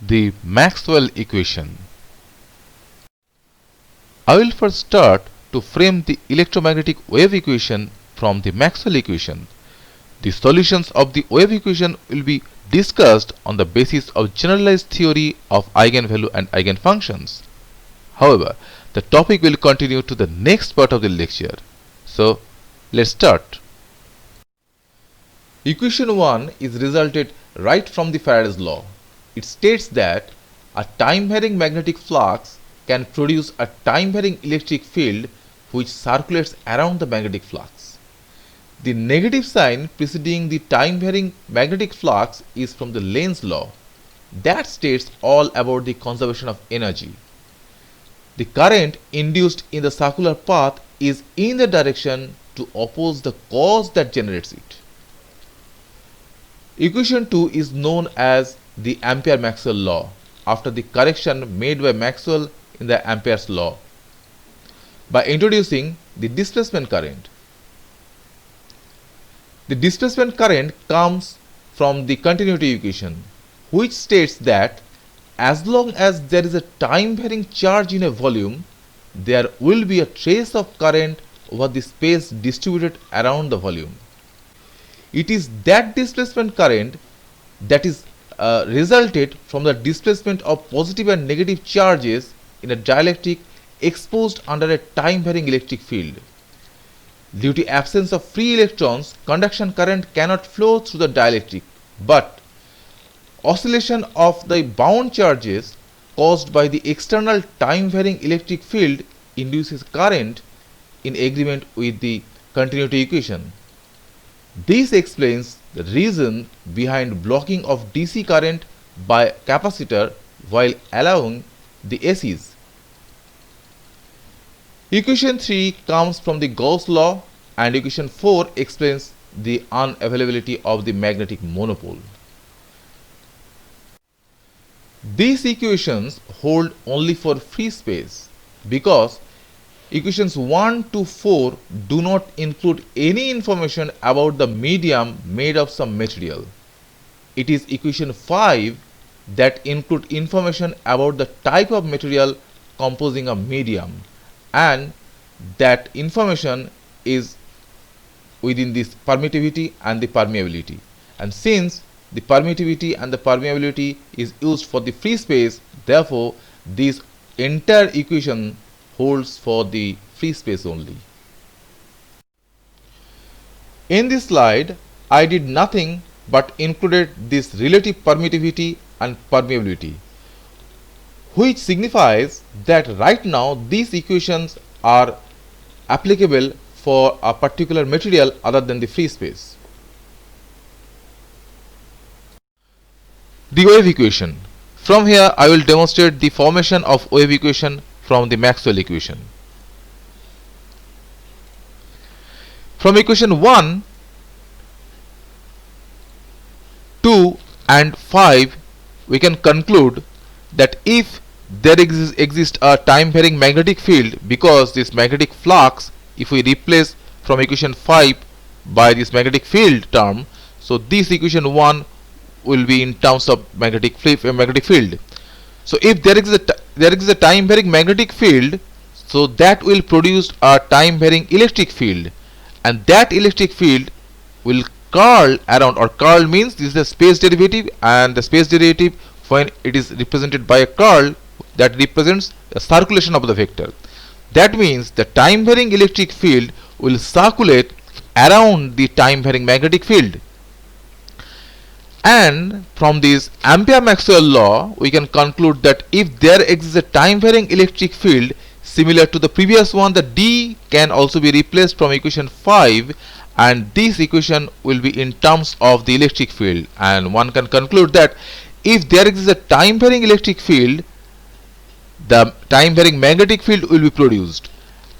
The Maxwell equation. I will first start to frame the electromagnetic wave equation from the Maxwell equation. The solutions of the wave equation will be discussed on the basis of generalized theory of eigenvalue and eigenfunctions. However, the topic will continue to the next part of the lecture. So, let's start. Equation 1 is resulted right from the Faraday's law. It states that a time-varying magnetic flux can produce a time-varying electric field which circulates around the magnetic flux. The negative sign preceding the time-varying magnetic flux is from the Lenz's law. That states all about the conservation of energy. The current induced in the circular path is in the direction to oppose the cause that generates it. Equation 2 is known as the Ampere-Maxwell law after the correction made by Maxwell in the Ampere's law by introducing the displacement current. The displacement current comes from the continuity equation, which states that as long as there is a time-varying charge in a volume, there will be a trace of current over the space distributed around the volume. It is that displacement current that is resulted from the displacement of positive and negative charges in a dielectric exposed under a time-varying electric field. Due to absence of free electrons, conduction current cannot flow through the dielectric, but oscillation of the bound charges caused by the external time-varying electric field induces current in agreement with the continuity equation. This explains the reason behind blocking of DC current by capacitor while allowing the ACs. Equation 3 comes from the Gauss law, and equation 4 explains the unavailability of the magnetic monopole. These equations hold only for free space because equations 1 to 4 do not include any information about the medium made of some material. It is equation 5 that include information about the type of material composing a medium, and that information is within this permittivity and the permeability. And since the permittivity and the permeability is used for the free space, therefore this entire equation holds for the free space only. In this slide, I did nothing but included this relative permittivity and permeability, which signifies that right now these equations are applicable for a particular material other than the free space. The wave equation. From here, I will demonstrate the formation of wave equation from the Maxwell equation. From equation 1, 2 and 5, we can conclude that if there exists a time-varying magnetic field, because this magnetic flux, if we replace from equation 5 by this magnetic field term, so this equation 1 will be in terms of magnetic field. So if there is a time-varying magnetic field, so that will produce a time-varying electric field, and that electric field will curl around, or curl means this is the space derivative, and the space derivative when it is represented by a curl, that represents the circulation of the vector. That means the time-varying electric field will circulate around the time-varying magnetic field. And from this Ampere-Maxwell law, we can conclude that if there exists a time-varying electric field similar to the previous one, the D can also be replaced from equation 5, and this equation will be in terms of the electric field. And one can conclude that if there exists a time-varying electric field, the time-varying magnetic field will be produced,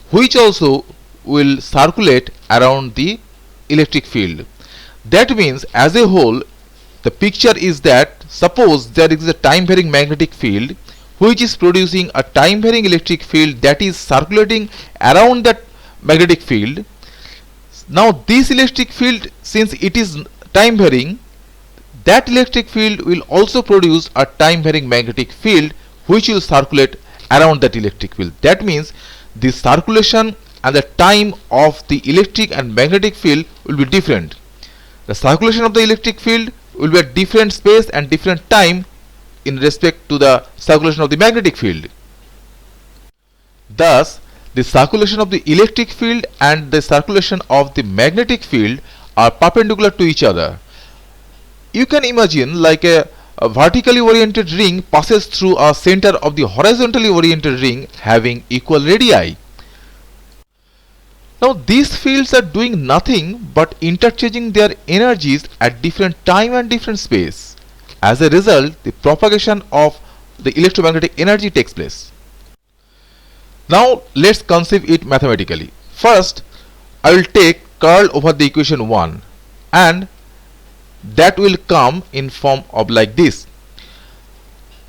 which also will circulate around the electric field. That means, as a whole, the picture is that suppose there is a time-varying magnetic field which is producing a time-varying electric field that is circulating around that magnetic field. Now this electric field, since it is time-varying, that electric field will also produce a time varying magnetic field which will circulate around that electric field. That means the circulation and the time of the electric and magnetic field will be different. The circulation of the electric field will be at different space and different time in respect to the circulation of the magnetic field. Thus, the circulation of the electric field and the circulation of the magnetic field are perpendicular to each other. You can imagine like a vertically oriented ring passes through a center of the horizontally oriented ring having equal radii. Now these fields are doing nothing but interchanging their energies at different time and different space. As a result, the propagation of the electromagnetic energy takes place. Now let's conceive it mathematically. First, I will take curl over the equation 1 and that will come in form of like this.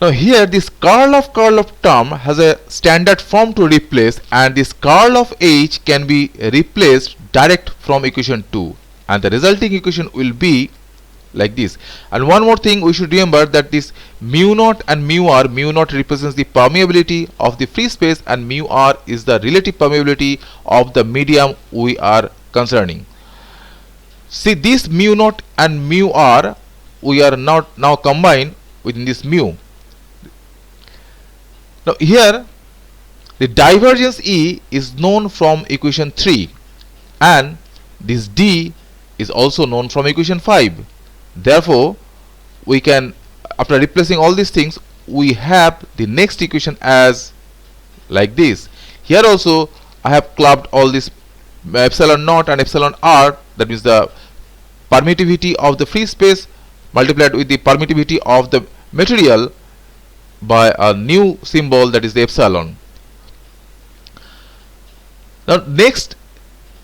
Now here this curl of term has a standard form to replace, and this curl of H can be replaced direct from equation 2, and the resulting equation will be like this. And one more thing we should remember, that this mu naught and mu naught represents the permeability of the free space and mu r is the relative permeability of the medium we are concerning. See, this mu naught and mu r we are now combined within this mu. Now here the divergence E is known from equation 3 and this D is also known from equation 5. Therefore, we can, after replacing all these things, we have the next equation as like this. Here also I have clubbed all this epsilon naught and epsilon r, that means the permittivity of the free space multiplied with the permittivity of the material, by a new symbol, that is the epsilon. Now next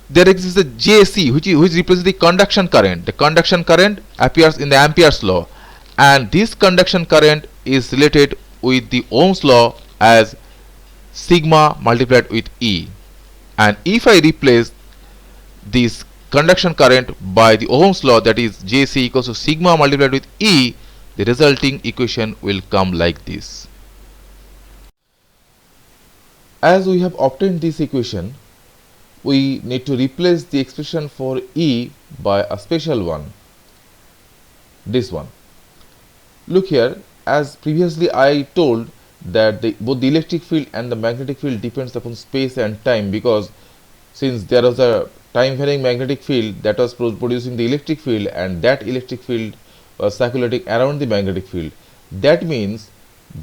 there exists the JC which represents the conduction current. The conduction current appears in the Ampere's law, and this conduction current is related with the Ohm's law as sigma multiplied with E. And if I replace this conduction current by the Ohm's law, that is JC equals to sigma multiplied with E, the resulting equation will come like this. As we have obtained this equation, we need to replace the expression for E by a special one, this one. Look here, as previously I told that both the electric field and the magnetic field depends upon space and time, because since there was a time varying magnetic field that was producing the electric field, and that electric field was circulating around the magnetic field. That means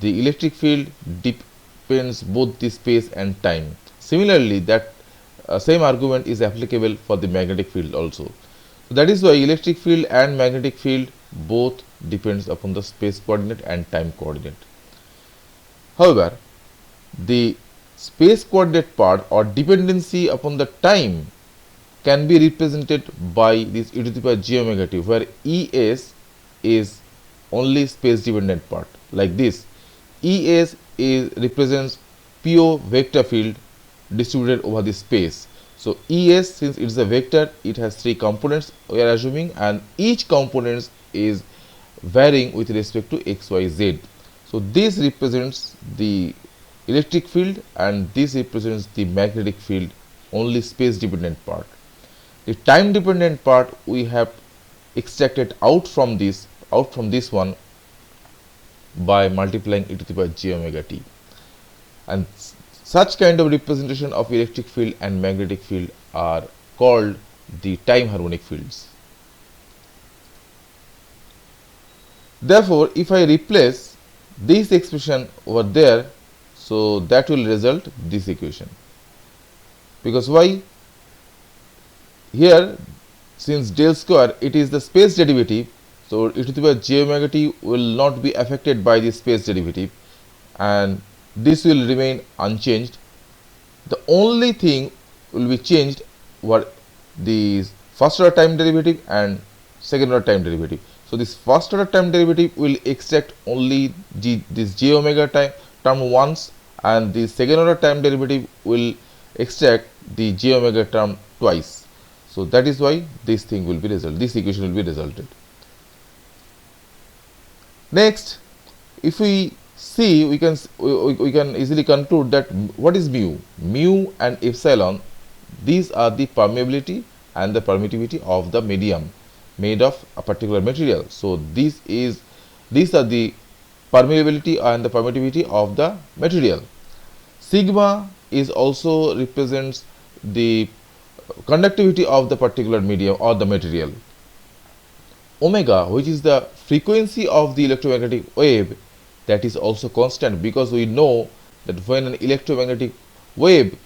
the electric field depends both the space and time. Similarly, that same argument is applicable for the magnetic field also. So that is why electric field and magnetic field both depends upon the space coordinate and time coordinate. However, the space coordinate part or dependency upon the time can be represented by this e to the power j omega t, where Es is only space dependent part, like this. Es represents pure vector field distributed over the space. So Es, since it is a vector, it has 3 components we are assuming, and each component is varying with respect to x, y, z. So this represents the electric field and this represents the magnetic field, only space dependent part. The time dependent part we have extracted out from this one by multiplying e to the power j omega t, and such kind of representation of electric field and magnetic field are called the time harmonic fields. Therefore, if I replace this expression over there, so that will result this equation. Because why? Here, since del square it is the space derivative, so e to the power j omega t will not be affected by the space derivative and this will remain unchanged. The only thing will be changed were the first order time derivative and second order time derivative. So this first order time derivative will extract only this j omega term once, and the second order time derivative will extract the j omega term twice. So that is why this thing will be resulted. This equation will be resulted. Next, if we see, we can easily conclude that what is mu? Mu and epsilon, these are the permeability and the permittivity of the medium made of a particular material. So these are the permeability and the permittivity of the material. Sigma is also represents the conductivity of the particular medium or the material. Omega, which is the frequency of the electromagnetic wave, that is also constant, because we know that when an electromagnetic wave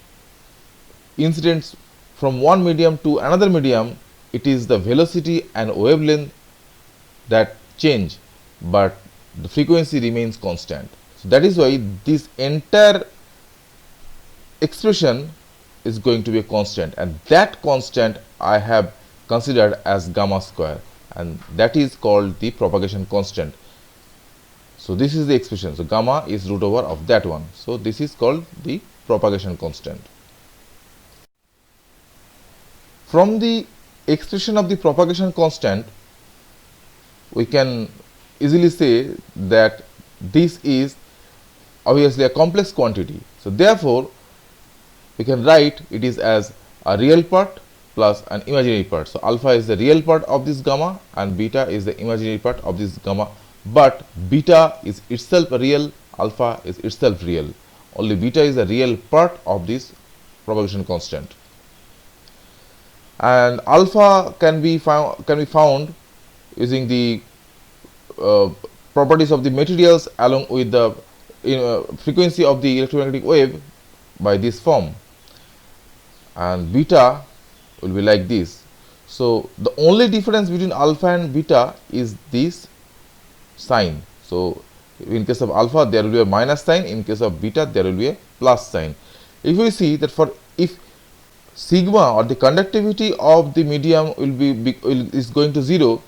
incidents from one medium to another medium, it is the velocity and wavelength that change, but the frequency remains constant. So that is why this entire expression is going to be a constant, and that constant I have considered as gamma square, and that is called the propagation constant. So this is the expression. So gamma is root over of that one. So this is called the propagation constant. From the expression of the propagation constant, we can easily say that this is obviously a complex quantity. So therefore, we can write it is as a real part plus an imaginary part. So alpha is the real part of this gamma and beta is the imaginary part of this gamma, but beta is itself real, alpha is itself real. Only beta is the real part of this propagation constant. And alpha can be found using the properties of the materials along with the frequency of the electromagnetic wave by this form, and beta will be like this. So the only difference between alpha and beta is this sign. So in case of alpha there will be a minus sign, in case of beta there will be a plus sign. If we see that if sigma or the conductivity of the medium is going to 0,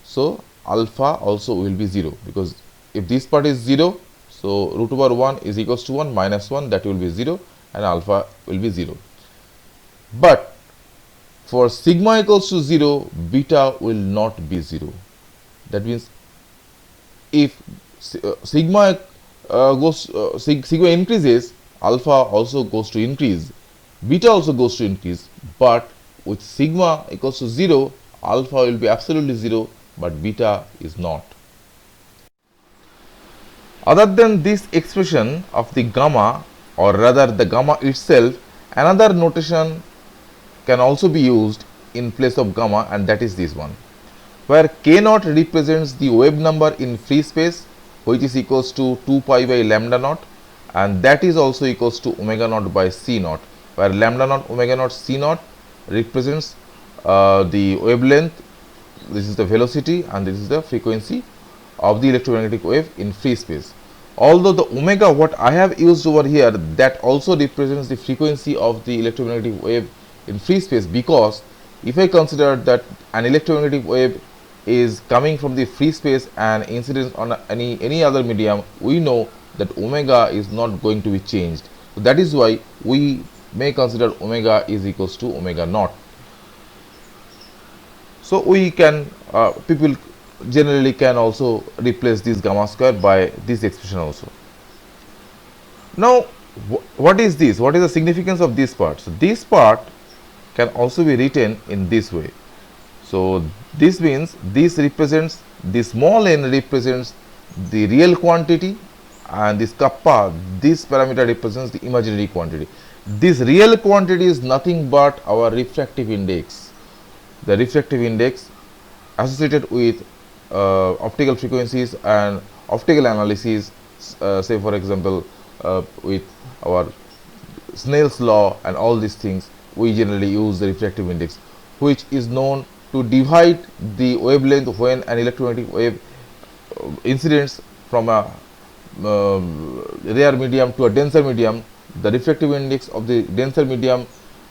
so alpha also will be 0, because if this part is 0, so root over 1 is equals to 1 minus 1, that will be 0, and alpha will be 0. But for sigma equals to 0, beta will not be 0. That means if sigma increases, alpha also goes to increase, beta also goes to increase, but with sigma equals to 0, alpha will be absolutely 0, but beta is not. Other than this expression of the gamma, or rather the gamma itself, another notation can also be used in place of gamma, and that is this one, where k naught represents the wave number in free space, which is equals to 2 pi by lambda naught, and that is also equals to omega naught by c naught, where lambda naught, omega naught, c naught represents the wavelength, this is the velocity, and this is the frequency of the electromagnetic wave in free space. Although the omega what I have used over here, that also represents the frequency of the electromagnetic wave in free space, because if I consider that an electromagnetic wave is coming from the free space and incidence on any other medium, we know that omega is not going to be changed. So that is why we may consider omega is equals to omega naught. So we can people generally can also replace this gamma square by this expression also. Now what is this? What is the significance of this part? So this part can also be written in this way. So this means this represents, the small n represents the real quantity, and this kappa, this parameter represents the imaginary quantity. This real quantity is nothing but our refractive index, the refractive index associated with optical frequencies and optical analysis, say for example with our Snell's law and all these things, we generally use the refractive index, which is known to divide the wavelength when an electromagnetic wave incidents from a rare medium to a denser medium. The refractive index of the denser medium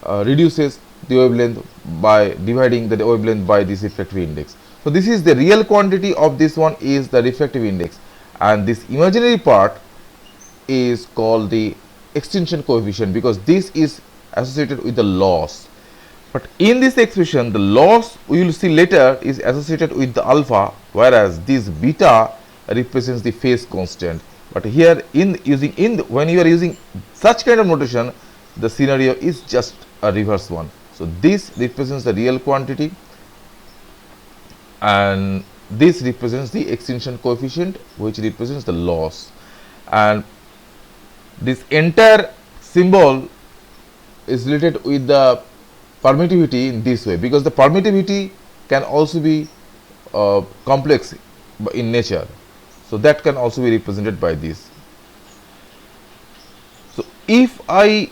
reduces the wavelength by dividing the wavelength by this refractive index. So this is the real quantity of this one is the refractive index, and this imaginary part is called the extinction coefficient, because this is associated with the loss. But in this expression, the loss we will see later is associated with the alpha, whereas this beta represents the phase constant. But here when you are using such kind of notation, the scenario is just a reverse one. So this represents the real quantity, and this represents the extinction coefficient, which represents the loss. And this entire symbol is related with the permittivity in this way, because the permittivity can also be complex in nature. So that can also be represented by this. So if I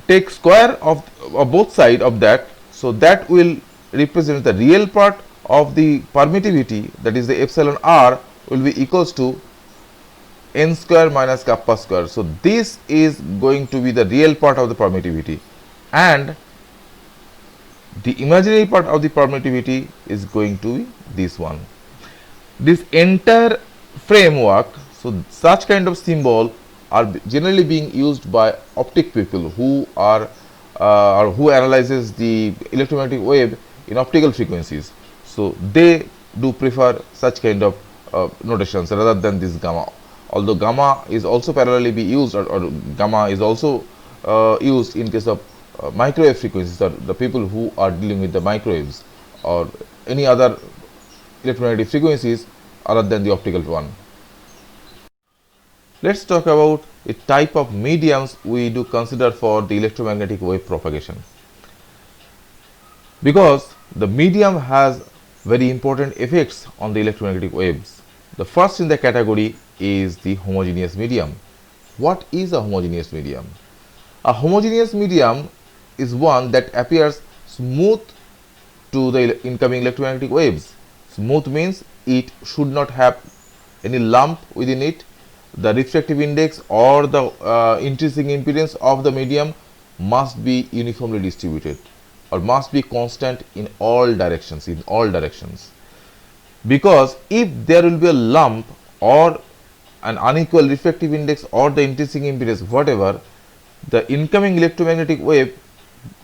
take square of both sides of that, so that will represent the real part of the permittivity, that is the epsilon r will be equals to n square minus kappa square. So this is going to be the real part of the permittivity, and the imaginary part of the permittivity is going to be this one. This entire framework, so such kind of symbol are generally being used by optic people who are or who analyzes the electromagnetic wave in optical frequencies. So they do prefer such kind of notations rather than this gamma. Although gamma is also parallelly be used, or gamma is also used in case of microwave frequencies, or the people who are dealing with the microwaves or any other electromagnetic frequencies other than the optical one. Let's talk about a type of mediums we do consider for the electromagnetic wave propagation, because the medium has very important effects on the electromagnetic waves. The first in the category is the homogeneous medium. What is a homogeneous medium? A homogeneous medium is one that appears smooth to the incoming electromagnetic waves. Smooth means it should not have any lump within it. The refractive index or the intrinsic impedance of the medium must be uniformly distributed, or must be constant in all directions, because if there will be a lump or an unequal refractive index or the intrinsic impedance, whatever, the incoming electromagnetic wave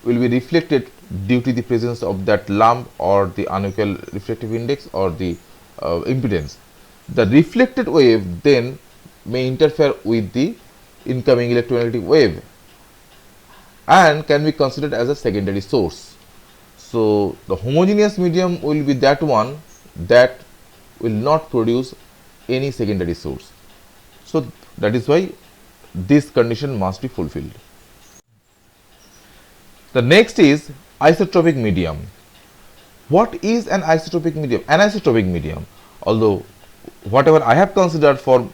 will be reflected due to the presence of that lump or the unequal refractive index or the impedance. The reflected wave then may interfere with the incoming electromagnetic wave and can be considered as a secondary source. So the homogeneous medium will be that one that will not produce any secondary source. So that is why this condition must be fulfilled. The next is isotropic medium. What is an isotropic medium? An isotropic medium, although whatever I have considered for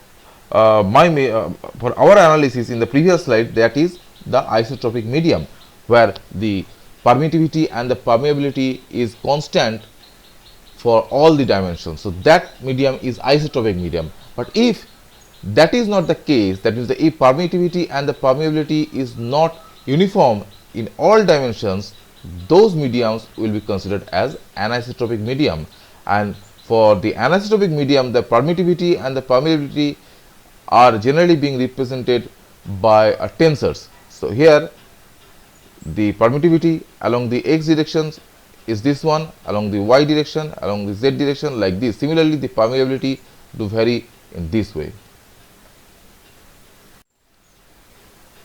for our analysis in the previous slide, that is the isotropic medium, where the permittivity and the permeability is constant for all the dimensions. So that medium is isotropic medium. But if that is not the case, that is, if permittivity and the permeability is not uniform in all dimensions, those mediums will be considered as anisotropic medium. And for the anisotropic medium, the permittivity and the permeability are generally being represented by tensors. So here the permittivity along the x directions is this one, along the y direction, along the z direction, like this. Similarly, the permeability do vary in this way.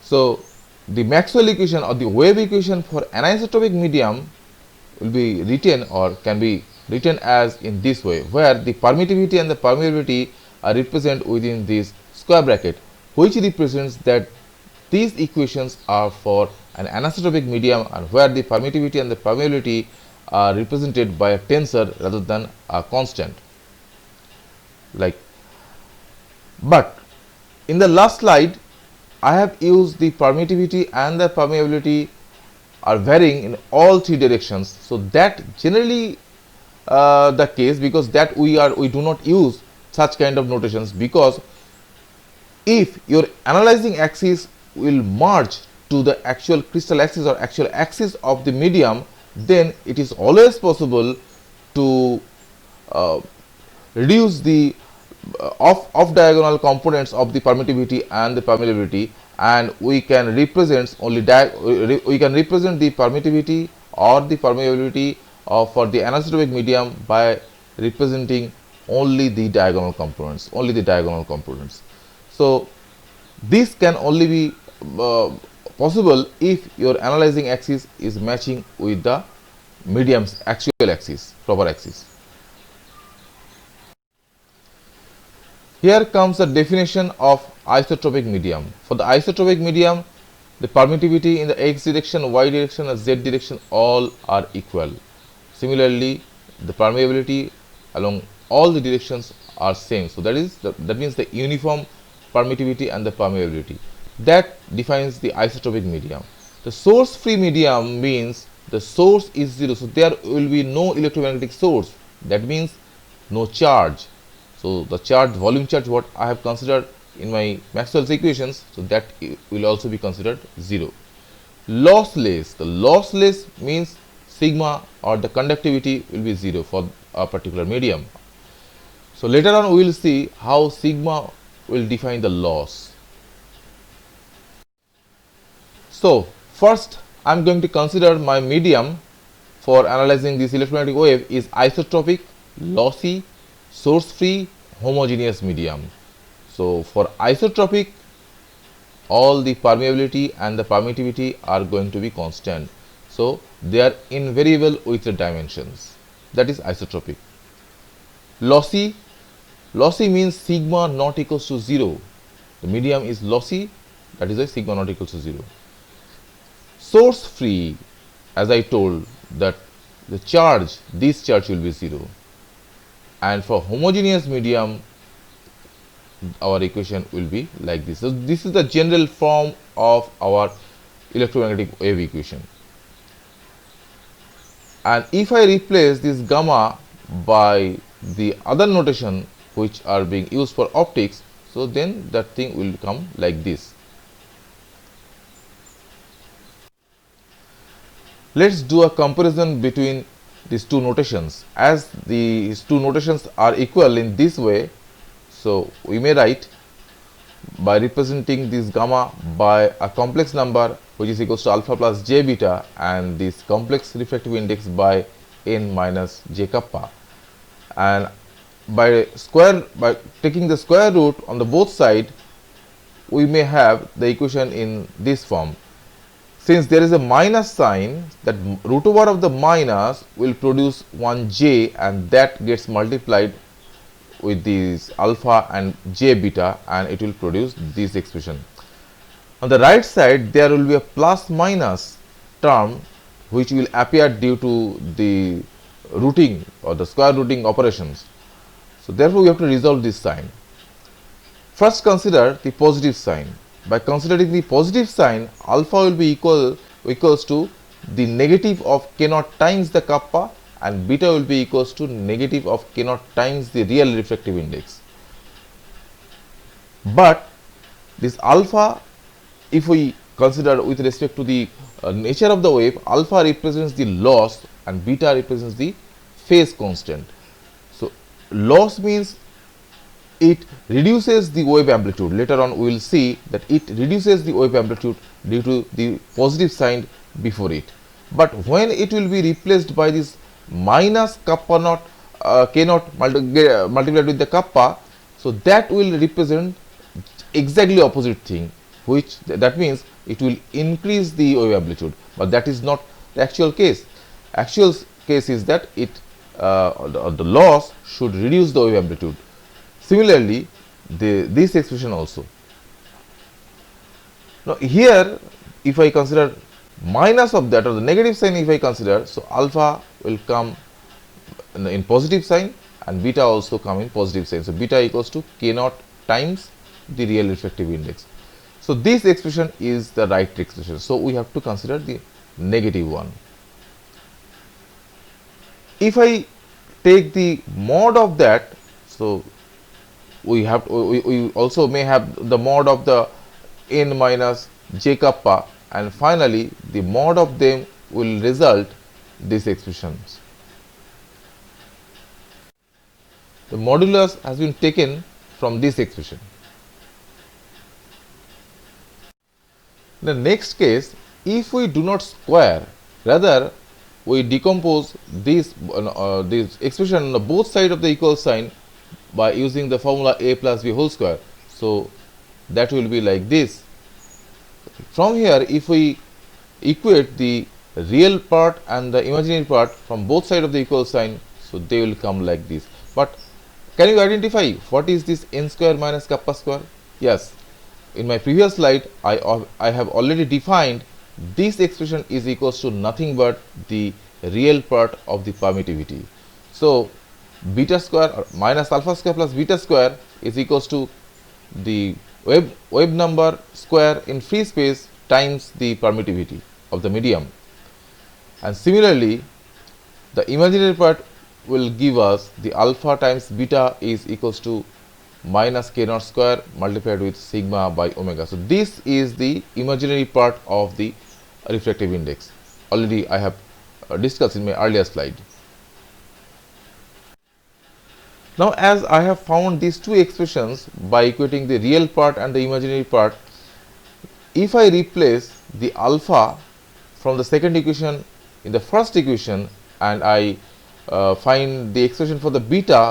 So the Maxwell equation or the wave equation for anisotropic medium will be written or can be written as in this way, where the permittivity and the permeability are represented within this square bracket, which represents that these equations are for an anisotropic medium, and where the permittivity and the permeability are represented by a tensor rather than a constant. But in the last slide, I have used the permittivity and the permeability are varying in all three directions. So that generally the case, because that we do not use such kind of notations, because if your analyzing axis will merge to the actual crystal axis or actual axis of the medium, then it is always possible to reduce the off diagonal components of the permittivity and the permeability, and we can represent only we can represent the permittivity or the permeability for the anisotropic medium by representing only the diagonal components, So this can only be possible if your analyzing axis is matching with the medium's actual axis, proper axis. Here comes the definition of isotropic medium. For the isotropic medium, the permittivity in the x direction, y direction and z direction all are equal. Similarly, the permeability along all the directions are same. So that means the uniform permittivity and the permeability. That defines the isotropic medium. The source free medium means the source is zero. So there will be no electromagnetic source. That means no charge. So the charge, volume charge, what I have considered in my Maxwell's equations, so that will also be considered zero. Lossless. The lossless means sigma or the conductivity will be zero for a particular medium. So later on we will see how sigma will define the loss. So first I am going to consider my medium for analyzing this electromagnetic wave is isotropic, lossy, source free, homogeneous medium. So for isotropic, all the permeability and the permittivity are going to be constant. So they are invariable with the dimensions. That is isotropic. Lossy. Lossy means sigma not equals to 0. The medium is lossy, that is why sigma not equals to 0. Source free, as I told that the charge, this charge will be 0. And for homogeneous medium, our equation will be like this. So this is the general form of our electromagnetic wave equation. And if I replace this gamma by the other notation which are being used for optics, so then that thing will come like this. Let's do a comparison between these two notations. As these two notations are equal in this way, so we may write by representing this gamma by a complex number which is equals to alpha plus j beta and this complex refractive index by n minus j kappa, and by taking the square root on the both side, we may have the equation in this form. Since there is a minus sign, that root over of the minus will produce 1j and that gets multiplied with this alpha and j beta and it will produce this expression. On the right side there will be a plus minus term which will appear due to the rooting or the square rooting operations. So therefore we have to resolve this sign. First consider the positive sign. By considering the positive sign, alpha will be equals to the negative of k naught times the kappa and beta will be equals to negative of k naught times the real refractive index. But this alpha, if we consider with respect to the nature of the wave, alpha represents the loss and beta represents the phase constant. So loss means it reduces the wave amplitude. Later on we will see that it reduces the wave amplitude due to the positive sign before it. But when it will be replaced by this minus kappa naught k naught multiplied with the kappa, so that will represent exactly opposite thing, which that means it will increase the wave amplitude, but that is not the actual case. Actual case is that it the loss should reduce the wave amplitude. Similarly, this expression also. Now here, if I consider minus of that or the negative sign, if I consider, so alpha will come in positive sign and beta also come in positive sign. So beta equals to k naught times the real refractive index. So this expression is the right expression. So we have to consider the negative one. If I take the mod of that, so we also may have the mod of the n minus j kappa, and finally the mod of them will result these expressions. The modulus has been taken from this expression. In the next case, if we do not square, rather we decompose this expression on the both sides of the equal sign by using the formula a plus b whole square. So that will be like this. From here, if we equate the real part and the imaginary part from both sides of the equal sign, so they will come like this. But can you identify what is this n square minus kappa square? Yes, in my previous slide I have already defined this expression is equals to nothing but the real part of the permittivity. So beta square minus alpha square plus beta square is equals to the wave number square in free space times the permittivity of the medium. And similarly, the imaginary part will give us the alpha times beta is equals to minus k naught square multiplied with sigma by omega. So this is the imaginary part of the refractive index. Already I have discussed in my earlier slide. Now, as I have found these two expressions by equating the real part and the imaginary part, if I replace the alpha from the second equation in the first equation and I find the expression for the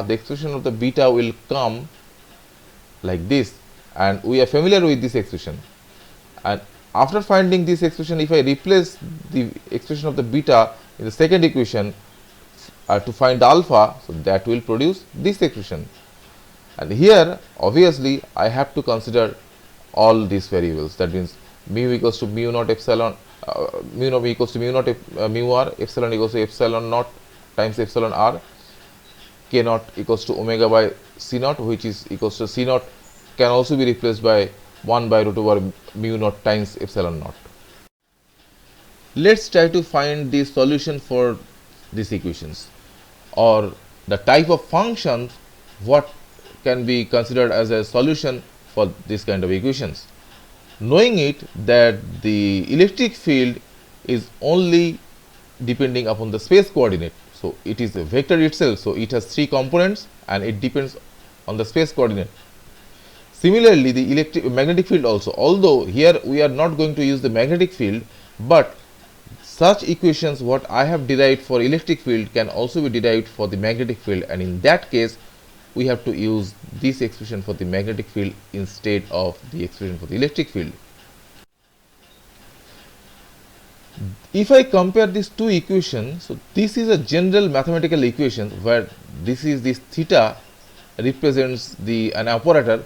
expression of the beta will come like this, and we are familiar with this expression. And after finding this expression, if I replace the expression of the beta in the second equation to find the alpha, so that will produce this expression. And here obviously I have to consider all these variables. That means mu equals to mu naught epsilon, mu naught equals to mu naught mu r, epsilon equals to epsilon naught times epsilon r, k naught equals to omega by c naught, which is equals to c naught can also be replaced by 1 by root over mu naught times epsilon naught. Let's try to find the solution for these equations, or the type of functions what can be considered as a solution for this kind of equations. Knowing it that the electric field is only depending upon the space coordinate, so it is a vector itself, so it has three components and it depends on the space coordinate. Similarly, the magnetic field also, although here we are not going to use the magnetic field, but such equations what I have derived for electric field can also be derived for the magnetic field, and in that case we have to use this expression for the magnetic field instead of the expression for the electric field. If I compare these two equations, so this is a general mathematical equation where this theta represents an operator,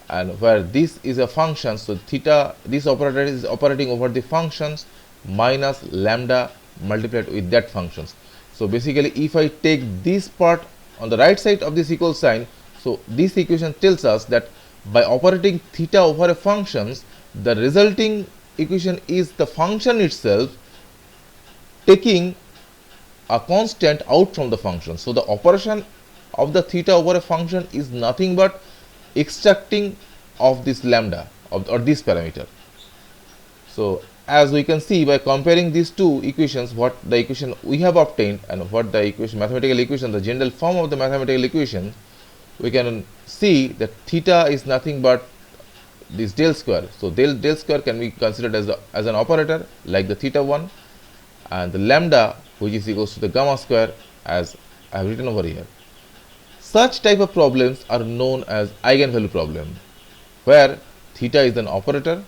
and where this is a function, so theta, this operator is operating over the functions minus lambda multiplied with that functions. So basically if I take this part on the right side of this equal sign, so this equation tells us that by operating theta over a functions, the resulting equation is the function itself taking a constant out from the function. So the operation of the theta over a function is nothing but extracting of this lambda or this parameter. So as we can see by comparing these two equations, what the equation we have obtained and what the equation, mathematical equation, the general form of the mathematical equation, we can see that theta is nothing but this del square. So del square can be considered as an operator like the theta 1, and the lambda which is equals to the gamma square as I have written over here. Such type of problems are known as eigenvalue problem, where theta is an operator,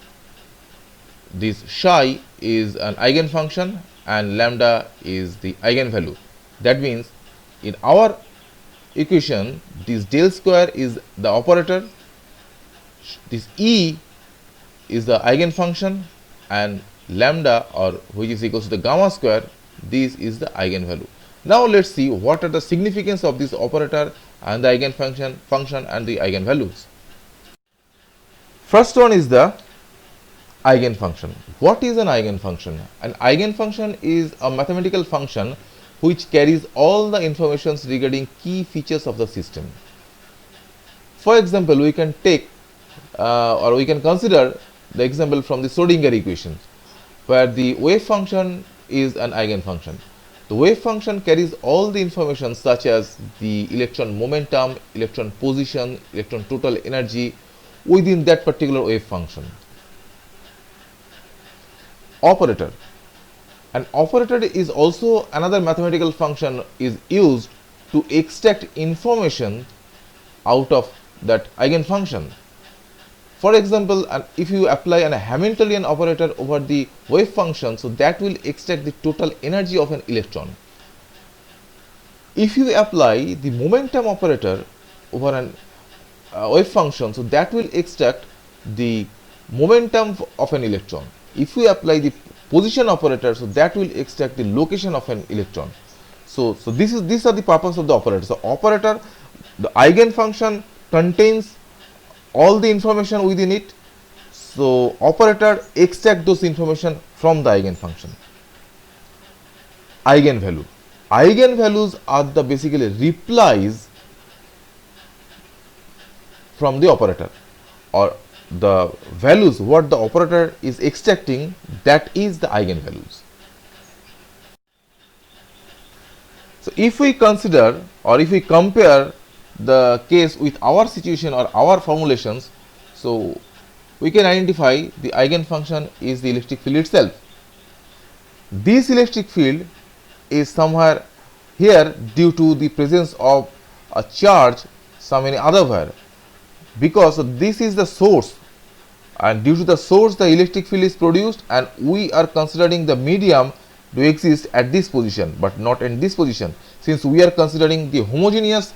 this psi is an eigenfunction, and lambda is the eigenvalue. That means in our equation this del square is the operator, this E is the eigenfunction, and lambda, or which is equals to the gamma square, this is the eigenvalue. Now let's see what are the significance of this operator and the function and the eigenvalues. First one is the eigenfunction. What is an eigenfunction? An eigenfunction is a mathematical function which carries all the informations regarding key features of the system. For example, we can take or we can consider the example from the Schrodinger equations, where the wave function is an eigenfunction. The wave function carries all the information such as the electron momentum, electron position, electron total energy within that particular wave function. Operator. An operator is also another mathematical function is used to extract information out of that eigenfunction. For example, if you apply a Hamiltonian operator over the wave function, so that will extract the total energy of an electron. If you apply the momentum operator over an wave function, so that will extract the momentum of an electron. If we apply the position operator, so that will extract the location of an electron. So these are the purpose of the operator. So operator, the eigenfunction contains all the information within it. So operator extract those information from the eigenfunction. Eigenvalue. Eigenvalues are the basically replies from the operator, or the values what the operator is extracting, that is the eigenvalues. So if we consider or if we compare the case with our situation or our formulations, so we can identify the eigenfunction is the electric field itself. This electric field is somewhere here due to the presence of a charge some any other where, because this is the source, and due to the source the electric field is produced, and we are considering the medium to exist at this position but not in this position. Since we are considering the homogeneous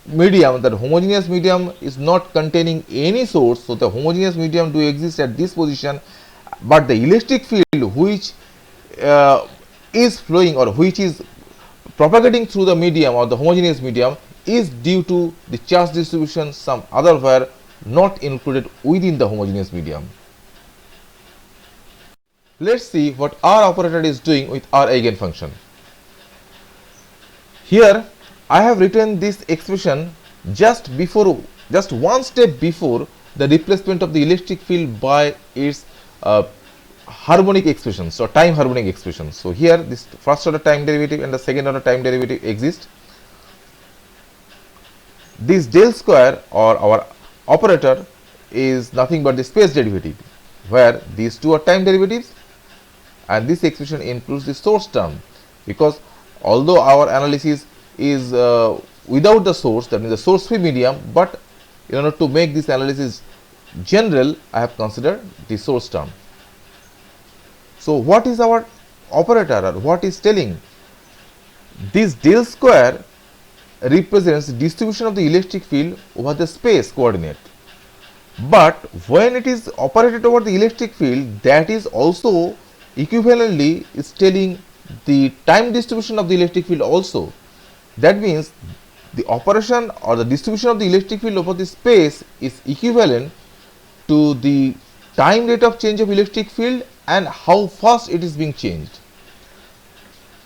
medium, that homogeneous medium is not containing any source, so the homogeneous medium do exist at this position, but the electric field which is flowing or which is propagating through the medium or the homogeneous medium is due to the charge distribution some other where not included within the homogeneous medium. Let's see what our operator is doing with our eigenfunction. Here I have written this expression just one step before the replacement of the electric field by its harmonic expressions or time harmonic expressions. So here this first order time derivative and the second order time derivative exist. This del square or our operator is nothing but the space derivative, where these two are time derivatives, and this expression includes the source term, because although our analysis is without the source, that means the source free medium, but in order to make this analysis general, I have considered the source term. So what is our operator, or what is telling? This del square represents the distribution of the electric field over the space coordinate, but when it is operated over the electric field, that is also equivalently is telling the time distribution of the electric field also. That means the operation or the distribution of the electric field over the space is equivalent to the time rate of change of electric field and how fast it is being changed.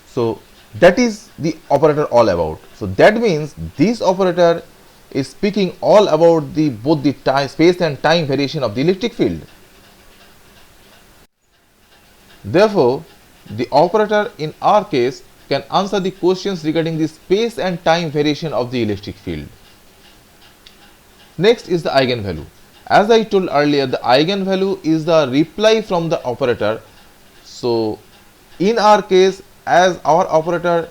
So that is the operator all about. So that means this operator is speaking all about the both the time, space and time variation of the electric field. Therefore, the operator in our case can answer the questions regarding the space and time variation of the electric field. Next is the eigenvalue. As I told earlier, the eigenvalue is the reply from the operator. So in our case, as our operator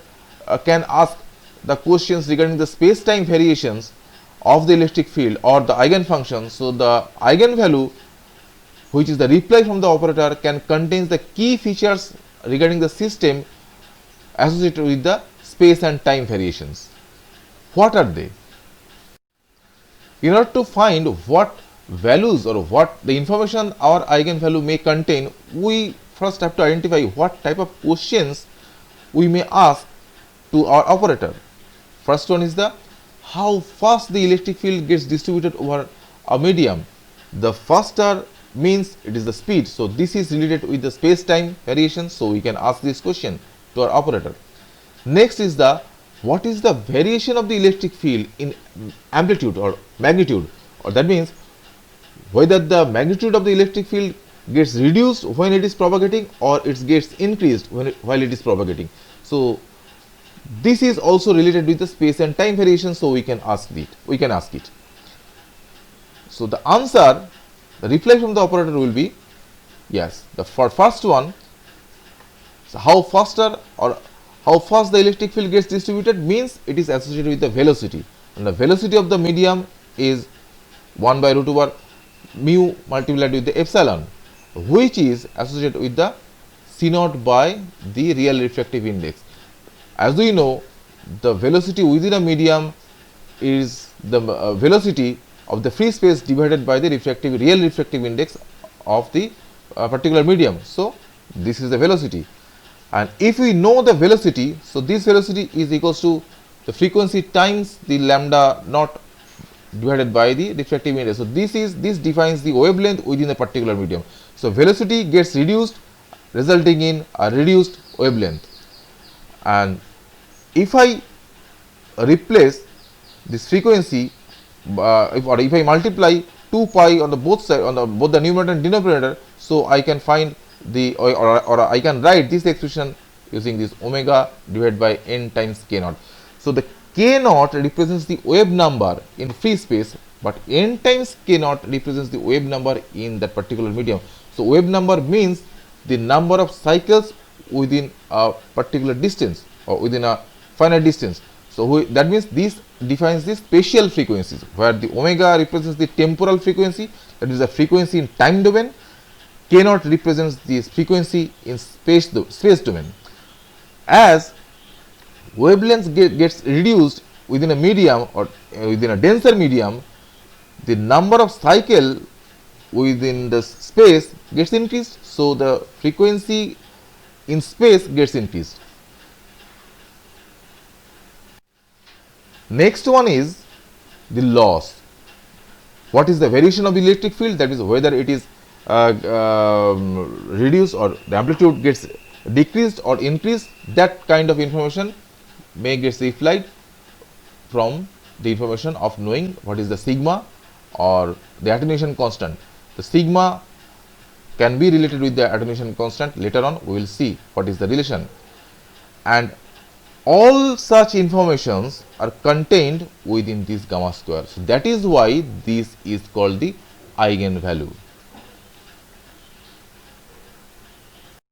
can ask the questions regarding the space-time variations of the electric field or the eigenfunction, so the eigenvalue, which is the reply from the operator, can contain the key features regarding the system associated with the space and time variations. What are they? In order to find what values or what the information our eigenvalue may contain, we first have to identify what type of questions we may ask to our operator. First one is the how fast the electric field gets distributed over a medium. The faster means it is the speed, so this is related with the space-time variation, so we can ask this question to our operator. Next is the what is the variation of the electric field in amplitude or magnitude, or that means whether the magnitude of the electric field gets reduced when it is propagating or it gets increased while it is propagating. So this is also related with the space and time variation, so we can ask it. So the answer, the reply from the operator will be yes. The first one, so how fast the electric field gets distributed means it is associated with the velocity, and the velocity of the medium is 1 by root over mu multiplied with the epsilon, which is associated with the C naught by the real refractive index. As we know, the velocity within a medium is the velocity of the free space divided by the real refractive index of the particular medium. So this is the velocity, and if we know the velocity, so this velocity is equals to the frequency times the lambda naught divided by the refractive index. So this defines the wavelength within a particular medium. So velocity gets reduced, resulting in a reduced wavelength. And if I replace this frequency if I multiply 2 pi on the both side, on the both the numerator and denominator, so I can find the or I can write this expression using this omega divided by n times k naught. So the k naught represents the wave number in free space, but n times k naught represents the wave number in that particular medium. So wave number means the number of cycles within a particular distance or within a finite distance. So that means this defines the spatial frequencies, where the omega represents the temporal frequency, that is the frequency in time domain. K naught represents the frequency in space domain. As wavelength gets reduced within a medium or within a denser medium, the number of cycle within the space gets increased, so the frequency in space gets increased. Next one is the loss. What is the variation of the electric field? That is whether it is reduced or the amplitude gets decreased or increased. That kind of information may get replied from the information of knowing what is the sigma or the attenuation constant. The sigma can be related with the attenuation constant. Later on we will see what is the relation, and all such informations are contained within this gamma square. So that is why this is called the eigenvalue.